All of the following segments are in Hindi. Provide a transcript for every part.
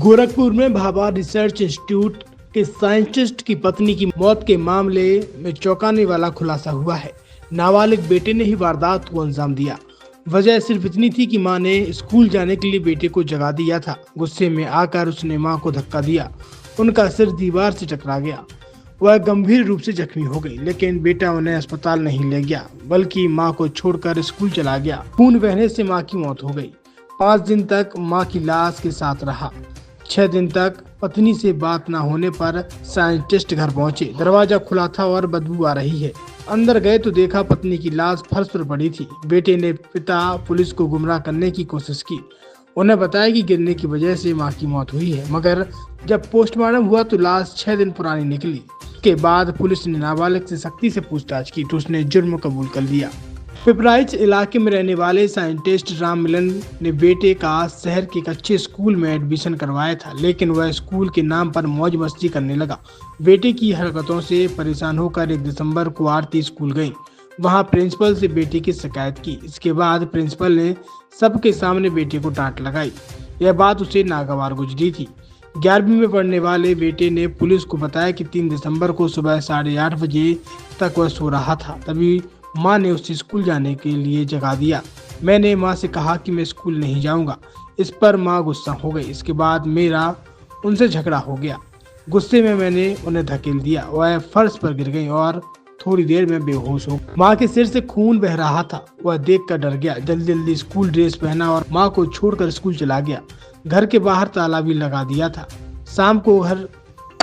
गोरखपुर में भाभा रिसर्च इंस्टीट्यूट के साइंटिस्ट की पत्नी की मौत के मामले में चौंकाने वाला खुलासा हुआ है। नाबालिग बेटे ने ही वारदात को अंजाम दिया। वजह सिर्फ इतनी थी कि मां ने स्कूल जाने के लिए बेटे को जगा दिया था। गुस्से में आकर उसने मां को धक्का दिया। उनका सिर दीवार से टकरा गया। वह गंभीर रूप से जख्मी हो गई, लेकिन बेटा उन्हें अस्पताल नहीं ले गया, बल्कि मां को छोड़कर स्कूल चला गया। खून बहने से मां की मौत हो गई। 5 दिन तक मां की लाश के साथ रहा। 6 दिन तक पत्नी से बात न होने पर साइंटिस्ट घर पहुंचे। दरवाजा खुला था और बदबू आ रही है। अंदर गए तो देखा पत्नी की लाश फर्श पर पड़ी थी। बेटे ने पिता पुलिस को गुमराह करने की कोशिश की। उन्हें बताया कि गिरने की वजह से मां की मौत हुई है, मगर जब पोस्टमार्टम हुआ तो लाश 6 दिन पुरानी निकली। के बाद पुलिस ने नाबालिग से सख्ती से पूछताछ की तो उसने जुर्म कबूल कर लिया। पिपराइच इलाके में रहने वाले साइंटिस्ट राम मिलन ने बेटे का शहर के एक अच्छे स्कूल में एडमिशन करवाया था, लेकिन वह स्कूल के नाम पर मौज मस्ती करने लगा। बेटे की हरकतों से परेशान होकर 1 दिसंबर को आरती स्कूल गई। वहां प्रिंसिपल से बेटे की शिकायत की। इसके बाद प्रिंसिपल ने सबके सामने बेटे को डांट लगाई। यह बात उसे नागवार गुजरी थी। 11वीं में पढ़ने वाले बेटे ने पुलिस को बताया कि 3 दिसंबर को सुबह 8:30 बजे तक वह सो रहा था। तभी मां ने उसे स्कूल जाने के लिए जगा दिया। मैंने मां से कहा कि मैं स्कूल नहीं जाऊंगा। इस पर मां गुस्सा हो गई। इसके बाद मेरा उनसे झगड़ा हो गया। गुस्से में मैंने उन्हें धकेल दिया। वह फर्श पर गिर गई और थोड़ी देर में बेहोश हो गई। मां के सिर से खून बह रहा था। वह देखकर डर गया। जल्दी जल्दी स्कूल ड्रेस पहना और मां को छोड़कर स्कूल चला गया। घर के बाहर ताला भी लगा दिया था। शाम को घर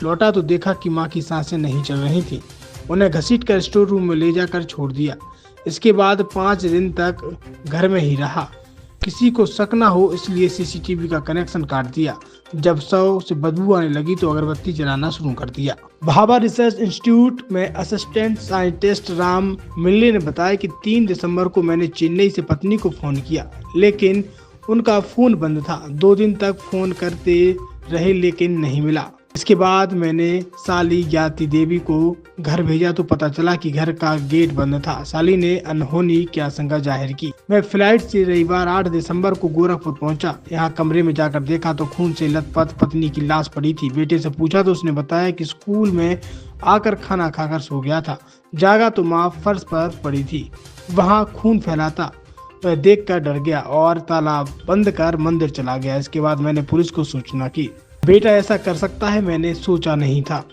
लौटा तो देखा कि मां की सांसें नहीं चल रही थी। उन्हें घसीटकर स्टोर रूम में ले जाकर छोड़ दिया। इसके बाद 5 दिन तक घर में ही रहा। किसी को शक न हो इसलिए सीसीटीवी का कनेक्शन काट दिया। जब शव से बदबू आने लगी तो अगरबत्ती जलाना शुरू कर दिया। भाभा रिसर्च इंस्टीट्यूट में असिस्टेंट साइंटिस्ट राम मिल्ले ने बताया कि 3 दिसंबर को मैंने चेन्नई से पत्नी को फोन किया, लेकिन उनका फोन बंद था। 2 दिन तक फोन करते रहे लेकिन नहीं मिला। इसके बाद मैंने साली ज्ञाति देवी को घर भेजा तो पता चला कि घर का गेट बंद था। साली ने अनहोनी की आशंका जाहिर की। मैं फ्लाइट से रविवार 8 दिसंबर को गोरखपुर पहुंचा। यहाँ कमरे में जाकर देखा तो खून से लथपथ पत्नी की लाश पड़ी थी। बेटे से पूछा तो उसने बताया कि स्कूल में आकर खाना खाकर सो गया था। जागा तो माँ फर्श पर पड़ी थी। वहाँ खून फैला था। वह देखकर डर गया और ताला बंद कर मंदिर चला गया। इसके बाद मैंने पुलिस को सूचना की। बेटा ऐसा कर सकता है, मैंने सोचा नहीं था।